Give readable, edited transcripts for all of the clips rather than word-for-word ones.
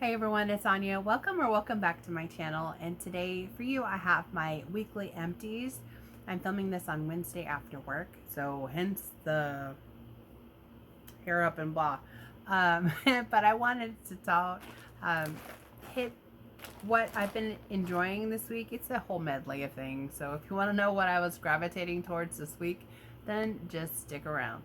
Hey everyone, it's Anya. Welcome back to my channel. And today for you, I have my weekly empties. I'm filming this on Wednesday after work, so hence the hair up and blah. But I wanted to hit what I've been enjoying this week. It's a whole medley of things. So if you want to know what I was gravitating towards this week, then just stick around.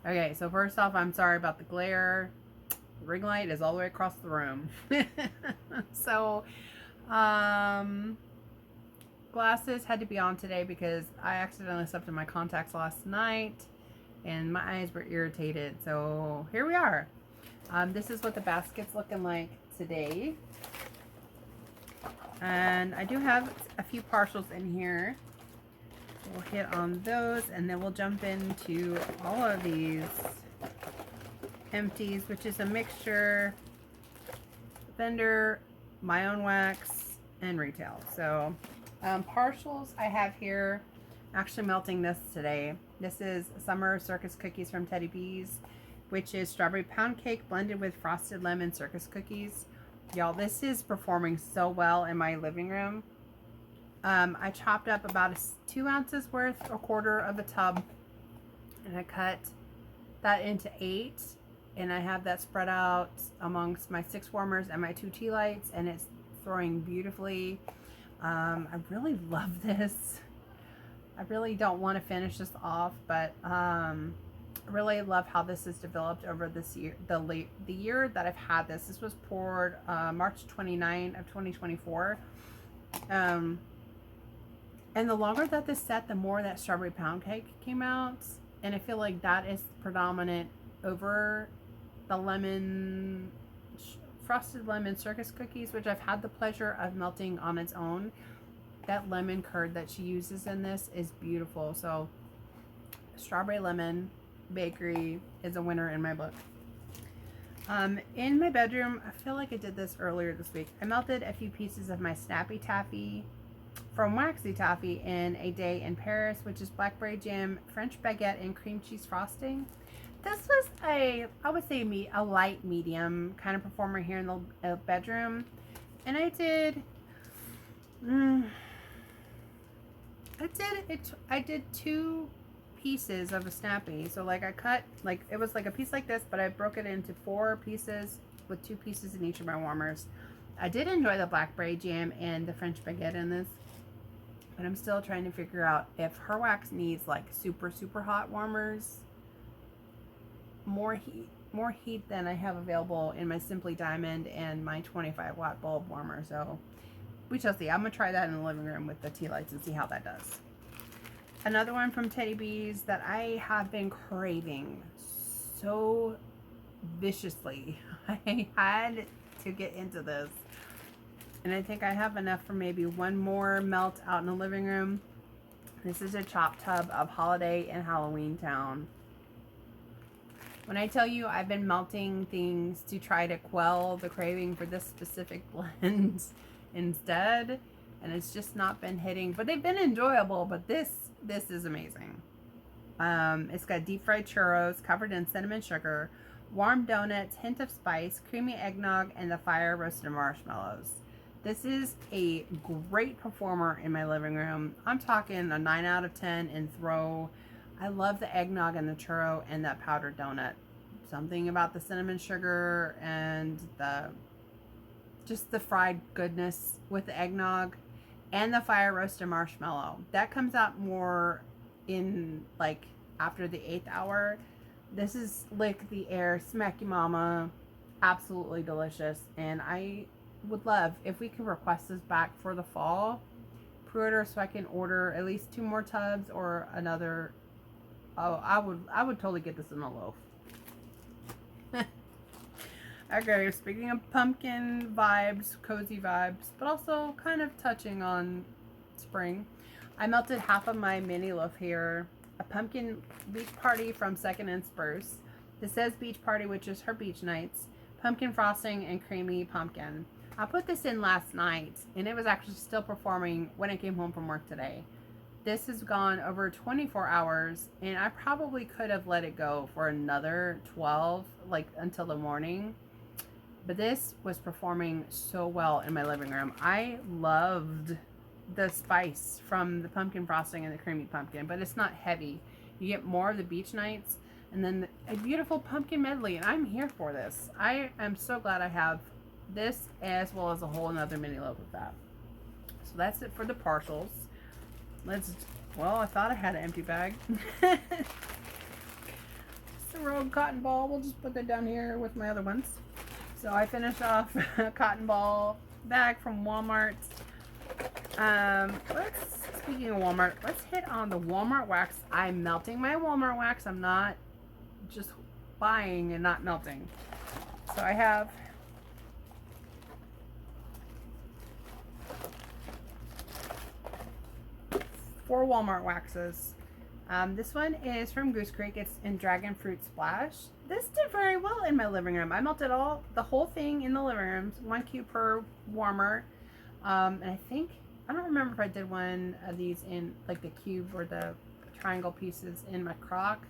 Okay, so first off, I'm sorry about the glare. Ring light is all the way across the room. So, glasses had to be on today because I accidentally slept in my contacts last night and my eyes were irritated. So here we are. This is what the basket's looking like today. And I do have a few partials in here. We'll hit on those and then we'll jump into all of these empties, which is a mixture, vendor, my own wax, and retail. So partials I have here, actually melting this today. This is Summer Circus Cookies from Teddy B's, which is strawberry pound cake blended with frosted lemon circus cookies. Y'all, this is performing so well in my living room. I chopped up about 2 ounces worth, a quarter of a tub, and I cut that into 8, and I have that spread out amongst my 6 warmers and my 2 tea lights, and it's throwing beautifully. I really love this. I really don't want to finish this off, but I really love how this has developed over this year. The year that I've had this. This was poured March 29 of 2024. And the longer that this set, the more that strawberry pound cake came out. And I feel like that is predominant over the frosted lemon circus cookies, which I've had the pleasure of melting on its own. That lemon curd that she uses in this is beautiful. So strawberry lemon bakery is a winner in my book. In my bedroom, I feel like I did this earlier this week. I melted a few pieces of my Snappy Taffy from Waxy Toffee in A Day in Paris, which is blackberry jam, French baguette, and cream cheese frosting. This was I would say a light medium kind of performer here in the bedroom. And I did, I did 2 pieces of a Snappy. So like I cut, like it was like a piece like this, but I broke it into 4 pieces with 2 pieces in each of my warmers. I did enjoy the blackberry jam and the French baguette in this. But I'm still trying to figure out if her wax needs like super hot warmers, more heat than I have available in my Simply Diamond and my 25 watt bulb warmer. So we shall see. I'm gonna try that in the living room with the tea lights and see how that does. Another one from Teddy B's that I have been craving so viciously. I had to get into this. And I think I have enough for maybe one more melt out in the living room. This is a chop tub of Holiday and Halloween Town. When I tell you I've been melting things to try to quell the craving for this specific blend instead, and it's just not been hitting, but they've been enjoyable, but this is amazing. It's got deep fried churros covered in cinnamon sugar, warm donuts, hint of spice, creamy eggnog, and the fire roasted marshmallows. This is a great performer in my living room. I'm talking a 9 out of 10 in throw. I love the eggnog and the churro and that powdered donut. Something about the cinnamon sugar and just the fried goodness with the eggnog and the fire roasted marshmallow. That comes out more in like after the 8th hour. This is lick the air, smacky mama, absolutely delicious. And I would love if we could request this back for the fall pre-order so I can order at least 2 more tubs or another. Oh, I would totally get this in a loaf. Okay, speaking of pumpkin vibes, cozy vibes, but also kind of touching on spring, I melted half of my mini loaf here. A pumpkin beach party from Second and Spruce. This says beach party, which is her beach nights. Pumpkin frosting and creamy pumpkin. I put this in last night, and it was actually still performing when I came home from work today. This has gone over 24 hours, and I probably could have let it go for another 12, like until the morning. But this was performing so well in my living room. I loved the spice from the pumpkin frosting and the creamy pumpkin, but it's not heavy. You get more of the beach nights and then a beautiful pumpkin medley, and I'm here for this. I am so glad I have this as well as a whole another mini loaf of that. So that's it for the parcels. Well, I thought I had an empty bag. It's a rogue cotton ball. We'll just put that down here with my other ones. So I finished off a cotton ball bag from Walmart. Speaking of Walmart, let's hit on the Walmart wax. I'm melting my Walmart wax. I'm not just buying and not melting. So I have four Walmart waxes. This one is from Goose Creek. It's in Dragon Fruit Splash. This did very well in my living room. I melted the whole thing in the living room, 1 cube per warmer. And I don't remember if I did one of these in like the cube or the triangle pieces in my crock,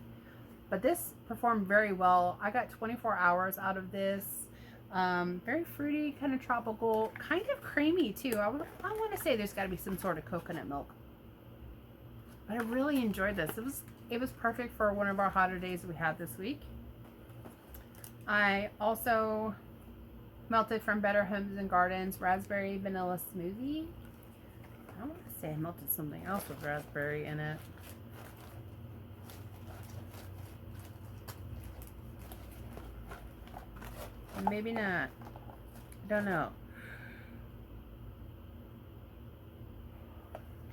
but this performed very well. I got 24 hours out of this. Very fruity, kind of tropical, kind of creamy too. I want to say there's got to be some sort of coconut milk. But I really enjoyed this. It was perfect for one of our hotter days we had this week. I also melted from Better Homes and Gardens raspberry vanilla smoothie. I want to say I melted something else with raspberry in it. Maybe not. I don't know.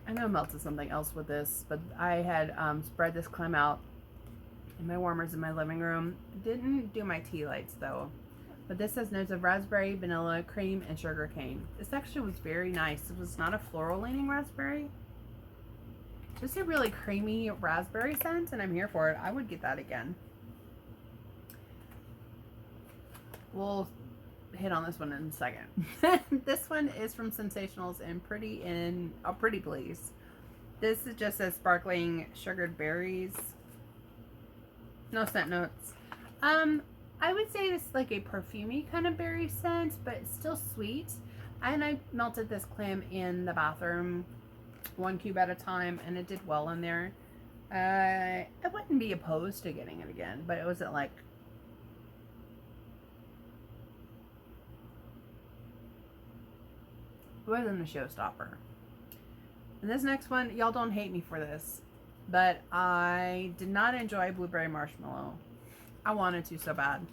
I know I melted something else with this, but I had spread this clam out in my warmers in my living room. Didn't do my tea lights though. But this has notes of raspberry, vanilla, cream, and sugar cane. This actually was very nice. It was not a floral leaning raspberry. Just a really creamy raspberry scent, and I'm here for it. I would get that again. We'll hit on this one in a second. This one is from Sensationals and Pretty Please. This is just a sparkling sugared berries. No scent notes. I would say it's like a perfumey kind of berry scent, but it's still sweet. And I melted this clam in the bathroom 1 cube at a time, and it did well in there. I wouldn't be opposed to getting it again, but it wasn't like it wasn't a showstopper. And this next one, y'all don't hate me for this, but I did not enjoy blueberry marshmallow. I wanted to so bad.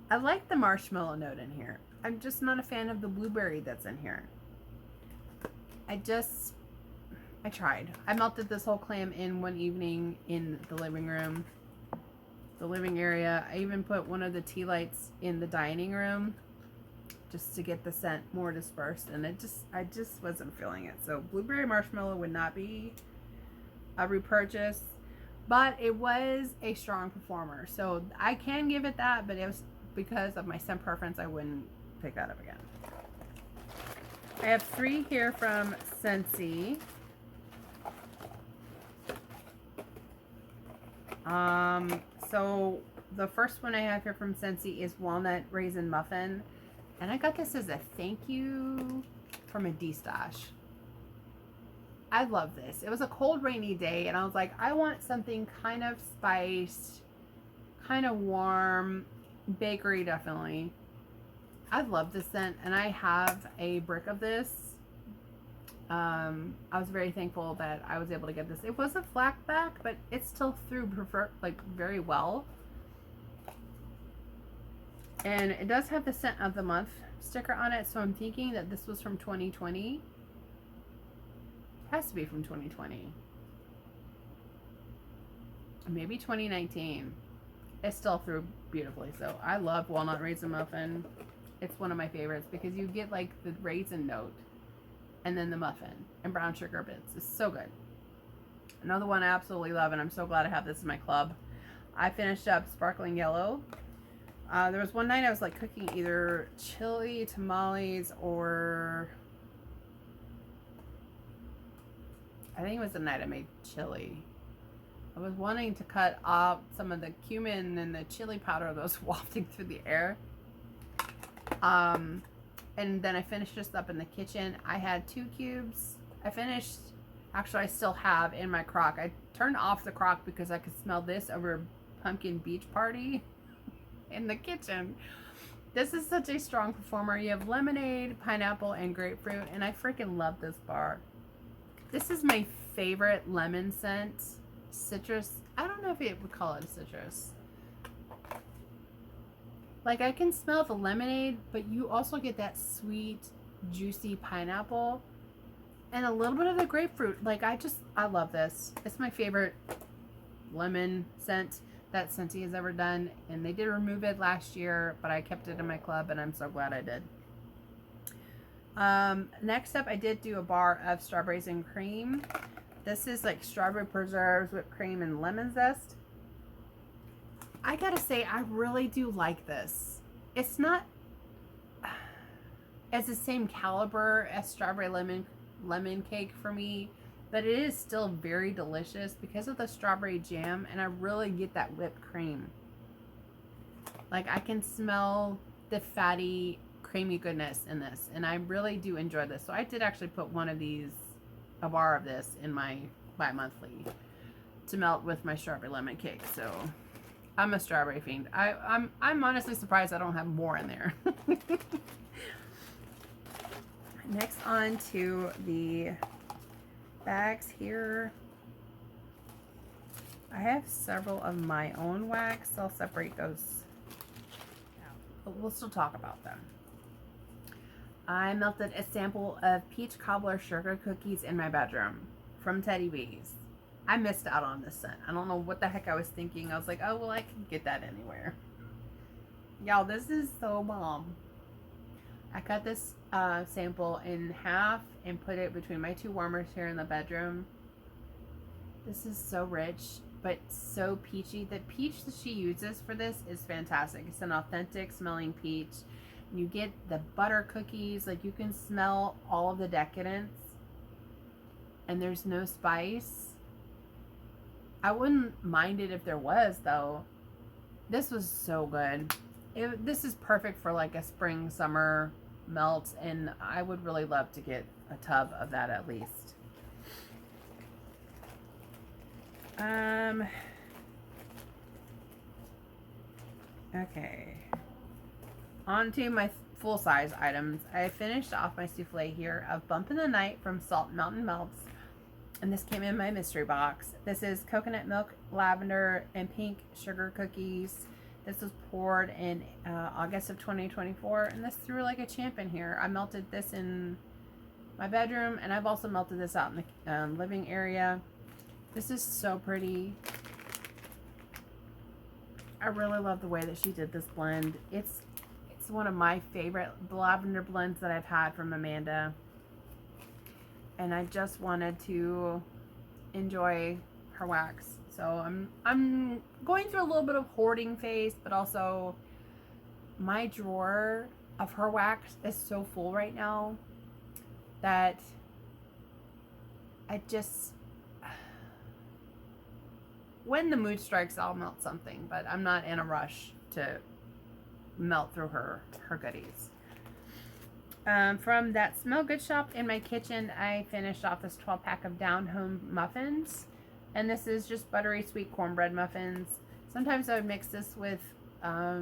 I like the marshmallow note in here. I'm just not a fan of the blueberry that's in here. I tried. I melted this whole clam in one evening in the living room, the living area. I even put one of the tea lights in the dining room just to get the scent more dispersed, and I just wasn't feeling it. So blueberry marshmallow would not be a repurchase, but it was a strong performer. So I can give it that, but it was because of my scent preference, I wouldn't pick that up again. I have 3 here from Censey. So the first one I have here from Censey is Walnut Raisin Muffin. And I got this as a thank you from a D-Stash. I love this. It was a cold, rainy day, and I was like, I want something kind of spiced, kind of warm, bakery definitely. I love this scent, and I have a brick of this. I was very thankful that I was able to get this. It was a flat back, but it still threw very well. And it does have the scent of the month sticker on it, so I'm thinking that this was from 2020. It has to be from 2020. Maybe 2019. It still threw beautifully. So I love Walnut Raisin Muffin. It's one of my favorites because you get like the raisin note and then the muffin and brown sugar bits. It's so good. Another one I absolutely love, and I'm so glad I have this in my club. I finished up Sparkling Yellow. There was one night I was like cooking either chili tamales or I think it was the night I made chili. I was wanting to cut off some of the cumin and the chili powder that was wafting through the air. And then I finished this up in the kitchen. I had 2 cubes. Actually I still have in my crock. I turned off the crock because I could smell this over a pumpkin beach party in the kitchen. This is such a strong performer. You have lemonade, pineapple, and grapefruit, and I freaking love this bar. This is my favorite lemon scent. Citrus. I don't know if it would call it a citrus. Like, I can smell the lemonade, but you also get that sweet, juicy pineapple and a little bit of the grapefruit. Like, I love this. It's my favorite lemon scent that Censey has ever done, and they did remove it last year, but I kept it in my club, and I'm so glad I did. Next up, I did do a bar of strawberries and cream. This is like strawberry preserves, whipped cream, and lemon zest. I gotta say, I really do like this. It's not as the same caliber as strawberry lemon cake for me, but it is still very delicious because of the strawberry jam, and I really get that whipped cream. Like, I can smell the fatty, creamy goodness in this, and I really do enjoy this. So I did actually put a bar of this in my bi-monthly to melt with my strawberry lemon cake. So I'm a strawberry fiend. I'm honestly surprised I don't have more in there. Next, on to the bags here. I have several of my own wax, so I'll separate those out, but we'll still talk about them. I melted a sample of peach cobbler sugar cookies in my bedroom from Teddy B's. I missed out on this scent. I don't know what the heck I was thinking. I was like, oh, well, I can get that anywhere. Y'all, this is so bomb. I cut this sample in half and put it between my 2 warmers here in the bedroom. This is so rich, but so peachy. The peach that she uses for this is fantastic. It's an authentic smelling peach. You get the butter cookies. Like, you can smell all of the decadence. And there's no spice. I wouldn't mind it if there was, though. This was so good. This is perfect for like a spring, summer melt, and I would really love to get a tub of that at least. Okay. On to my full-size items. I finished off my souffle here of Bump in the Night from Salt Mountain Melts. And this came in my mystery box. This is coconut milk, lavender, and pink sugar cookies. This was poured in August of 2024. And this threw like a champ in here. I melted this in my bedroom. And I've also melted this out in the living area. This is so pretty. I really love the way that she did this blend. It's one of my favorite lavender blends that I've had from Amanda. And I just wanted to enjoy her wax. So I'm going through a little bit of hoarding phase, but also my drawer of her wax is so full right now that I just, when the mood strikes, I'll melt something, but I'm not in a rush to melt through her goodies. From that Smell Good shop in my kitchen, I finished off this 12-pack of Down Home muffins. And this is just buttery sweet cornbread muffins. Sometimes I would mix this with a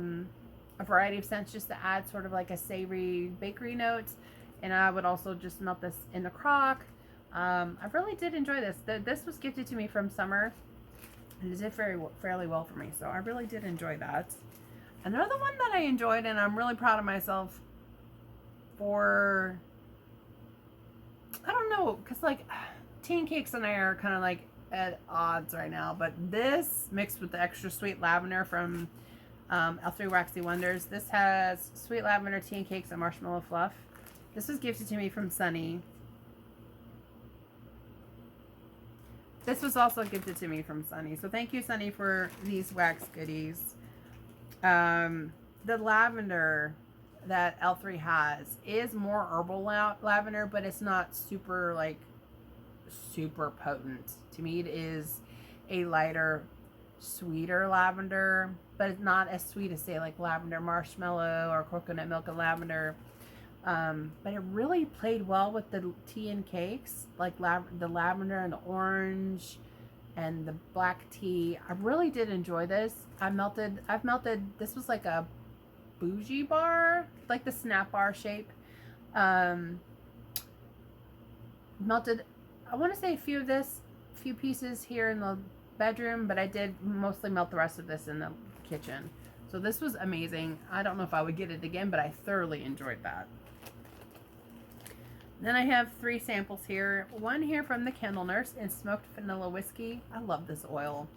variety of scents just to add sort of like a savory bakery note. And I would also just melt this in the crock. I really did enjoy this. This was gifted to me from Summer. And it did fairly well for me. So I really did enjoy that. Another one that I enjoyed, and I'm really proud of myself for, I don't know, because like tea and cakes and I are kind of like at odds right now, but this mixed with the extra sweet lavender from L3 Waxy Wonders. This has sweet lavender tea and cakes and marshmallow fluff. This was gifted to me from Sunny. This was also gifted to me from Sunny. So thank you, Sunny, for these wax goodies. The lavender that L3 has is more herbal lavender, but it's not super like super potent. To me, it is a lighter, sweeter lavender, but it's not as sweet as, say, like lavender marshmallow or coconut milk and lavender. But it really played well with the tea and cakes, like the lavender and the orange and the black tea. I really did enjoy this. I've melted, this was like a bougie bar, like the snap bar shape. Melted, I want to say a few pieces here in the bedroom, but I did mostly melt the rest of this in the kitchen. So this was amazing. I don't know if I would get it again, but I thoroughly enjoyed that. Then I have 3 samples here. One here from the Candle Nurse in smoked vanilla whiskey. I love this oil.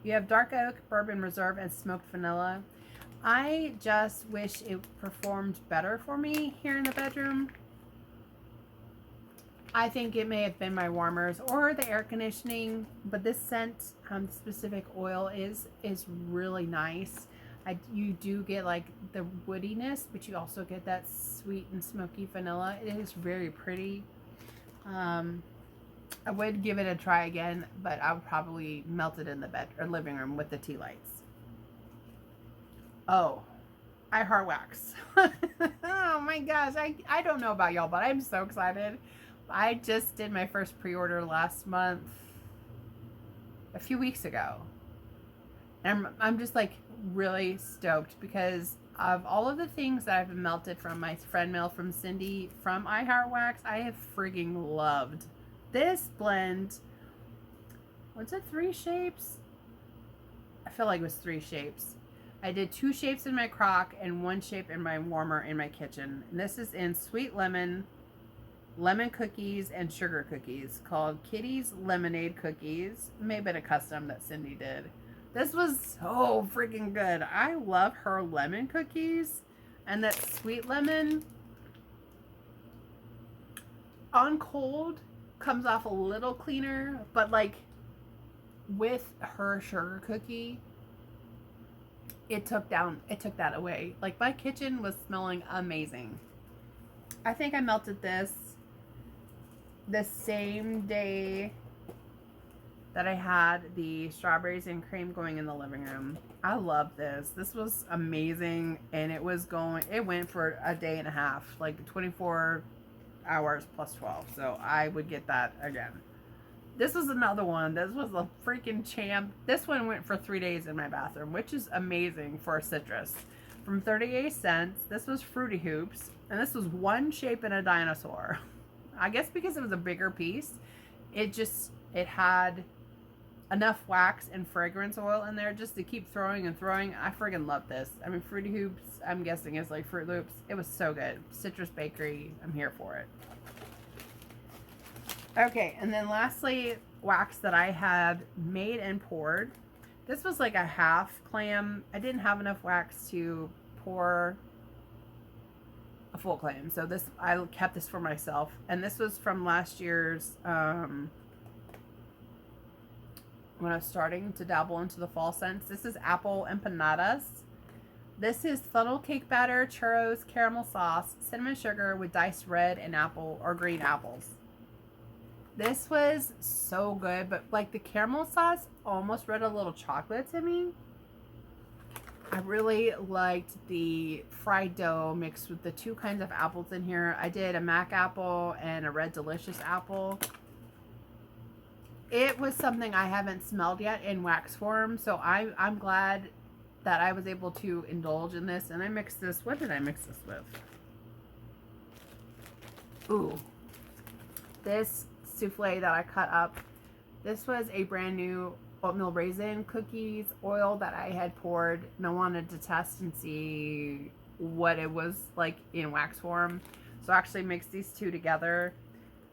You have dark oak, bourbon reserve, and smoked vanilla. I just wish it performed better for me here in the bedroom. I think it may have been my warmers or the air conditioning, but this scent, specific oil is really nice. You do get like the woodiness, but you also get that sweet and smoky vanilla. It is very pretty. I would give it a try again, but I would probably melt it in the bed or living room with the tea lights. Oh, I heart wax. Oh my gosh, I don't know about y'all, but I'm so excited. I just did my first pre-order last month, a few weeks ago. And I'm just like really stoked because of all of the things that I've melted from my friend mail from Cindy from I Heart Wax. I have frigging loved this blend. Was it 3 shapes? I feel like it was 3 shapes. I did 2 shapes in my crock and 1 shape in my warmer in my kitchen. And this is in sweet lemon cookies, and sugar cookies called Kitty's Lemonade Cookies. May have been a custom that Cindy did. This was so freaking good. I love her lemon cookies, and that sweet lemon on cold comes off a little cleaner, but like with her sugar cookie, it took that away. Like my kitchen was smelling amazing. I think I melted this the same day that I had the strawberries and cream going in the living room. I love this. This was amazing, and it went for a day and a half, like 24 hours plus 12. So I would get that again. This was another one. This was a freaking champ. This one went for 3 days in my bathroom, which is amazing for a citrus. From 38 cents. This was Fruity Hoops, and this was 1 shape in a dinosaur. I guess because it was a bigger piece, it had enough wax and fragrance oil in there just to keep throwing and throwing. I friggin' love this. I mean, Fruity Hoops, I'm guessing is like Fruit Loops. It was so good. Citrus Bakery, I'm here for it. Okay, and then lastly, wax that I had made and poured. This was like a half clam. I didn't have enough wax to pour a full clam, so I kept this for myself. And this was from last year's when I was starting to dabble into the fall scents. This is Apple Empanadas. This is funnel cake batter, churros, caramel sauce, cinnamon sugar with diced red and apple or green apples. This was so good, but like the caramel sauce almost read a little chocolate to me. I really liked the fried dough mixed with the 2 kinds of apples in here. I did a Mac apple and a Red Delicious apple. It was something I haven't smelled yet in wax form, so I'm glad that I was able to indulge in this. And I mixed this, what did I mix this with? Ooh, this souffle that I cut up. This was a brand new oatmeal raisin cookies oil that I had poured, and I wanted to test and see what it was like in wax form. So I actually mixed these 2 together.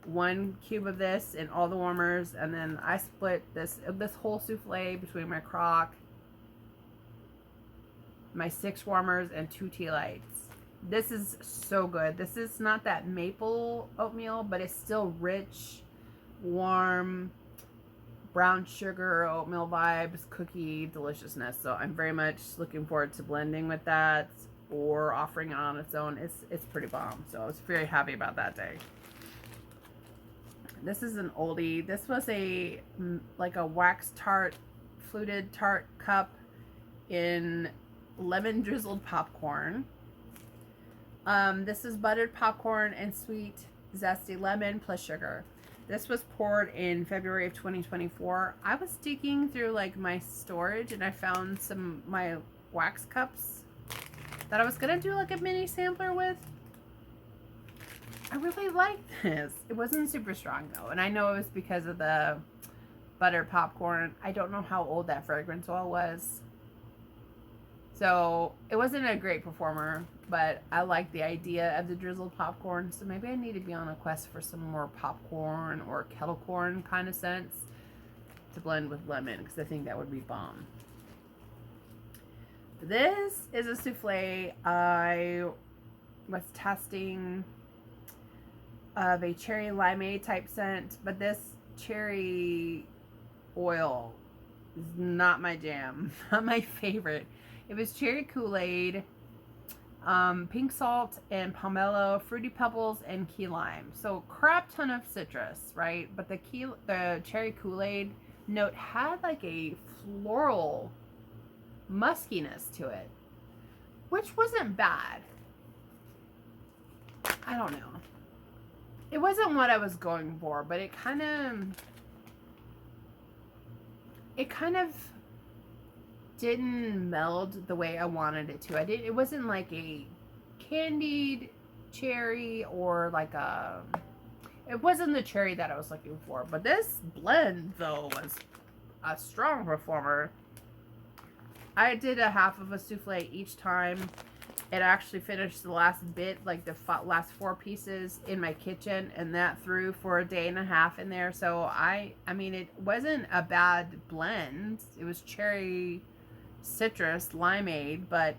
1 cube of this in all the warmers, and then I split this whole souffle between my crock, my 6 warmers, and 2 tea lights. This is so good. This is not that maple oatmeal, but it's still rich, warm, brown sugar, oatmeal vibes, cookie deliciousness. So I'm very much looking forward to blending with that or offering it on its own. It's pretty bomb. So I was very happy about that day. This is an oldie. This was a like a wax tart, fluted tart cup in lemon drizzled popcorn. This is buttered popcorn and sweet zesty lemon plus sugar. This was poured in February of 2024. I was digging through like my storage and I found some my wax cups that I was gonna do like a mini sampler with. I really like this. It wasn't super strong though, and I know it was because of the buttered popcorn. I don't know how old that fragrance oil was. So it wasn't a great performer, but I like the idea of the drizzled popcorn. So maybe I need to be on a quest for some more popcorn or kettle corn kind of scents to blend with lemon, because I think that would be bomb. This is a souffle I was testing of a cherry limeade type scent, but this cherry oil is not my jam, not my favorite. It was cherry Kool-Aid, pink salt and pomelo, fruity pebbles, and key lime. So crap ton of citrus, right? But the cherry Kool-Aid note had like a floral muskiness to it, which wasn't bad. I don't know. It wasn't what I was going for, but it kind of didn't meld the way I wanted it to. It wasn't like a candied cherry or like it wasn't the cherry that I was looking for. But this blend though was a strong performer. I did a half of a souffle each time. It actually finished the last bit, like the last 4 pieces in my kitchen, and that threw for a day and a half in there. So I mean, it wasn't a bad blend. It was cherry citrus limeade, but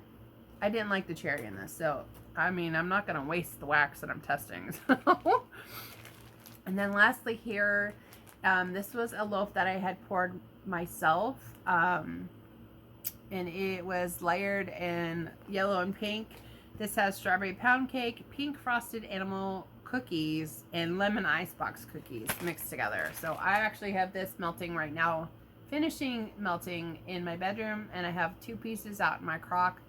I didn't like the cherry in this. So I mean, I'm not gonna waste the wax that I'm testing. So. And then lastly here, this was a loaf that I had poured myself, and it was layered in yellow and pink. This has strawberry pound cake, pink frosted animal cookies, and lemon icebox cookies mixed together. So I actually have this melting right now, finishing melting in my bedroom, and I have 2 pieces out in my crock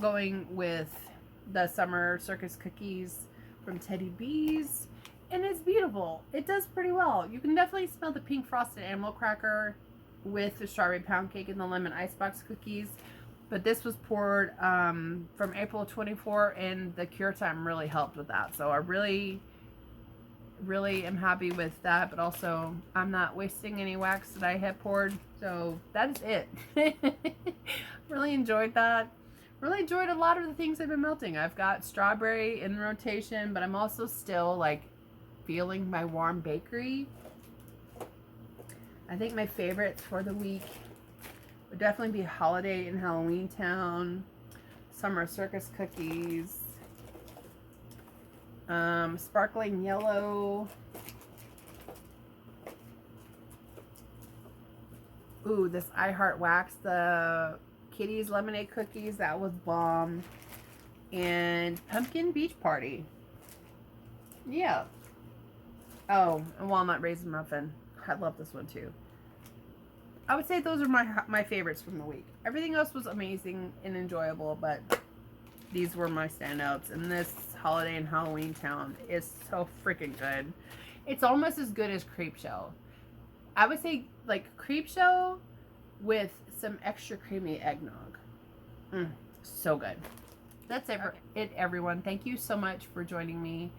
going with the summer circus cookies from Teddy B's, and it's beautiful. It does pretty well. You can definitely smell the pink frosted animal cracker with the strawberry pound cake and the lemon icebox cookies. But this was poured from April 24, and the cure time really helped with that. So I really am happy with that, but also I'm not wasting any wax that I have poured. So that's it. Really enjoyed that. Really enjoyed a lot of the things I've been melting. I've got strawberry in rotation, but I'm also still like feeling my warm bakery. I think my favorites for the week would definitely be Holiday in Halloween Town, Summer Circus Cookies, Sparkling Yellow. Ooh, this I Heart Wax, the Kitty's Lemonade Cookies, that was bomb. And Pumpkin Beach Party. Yeah. Oh, and Walnut Raisin Muffin. I love this one too. I would say those are my favorites from the week. Everything else was amazing and enjoyable, but these were my standouts. And this Holiday in Halloween Town is so freaking good. It's almost as good as Creep Show. I would say like Creep Show with some extra creamy eggnog. So good. That's it, everyone. Thank you so much for joining me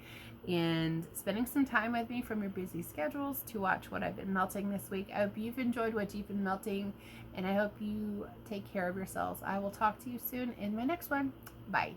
and spending some time with me from your busy schedules to watch what I've been melting this week. I hope you've enjoyed what you've been melting, and I hope you take care of yourselves. I will talk to you soon in my next one. Bye.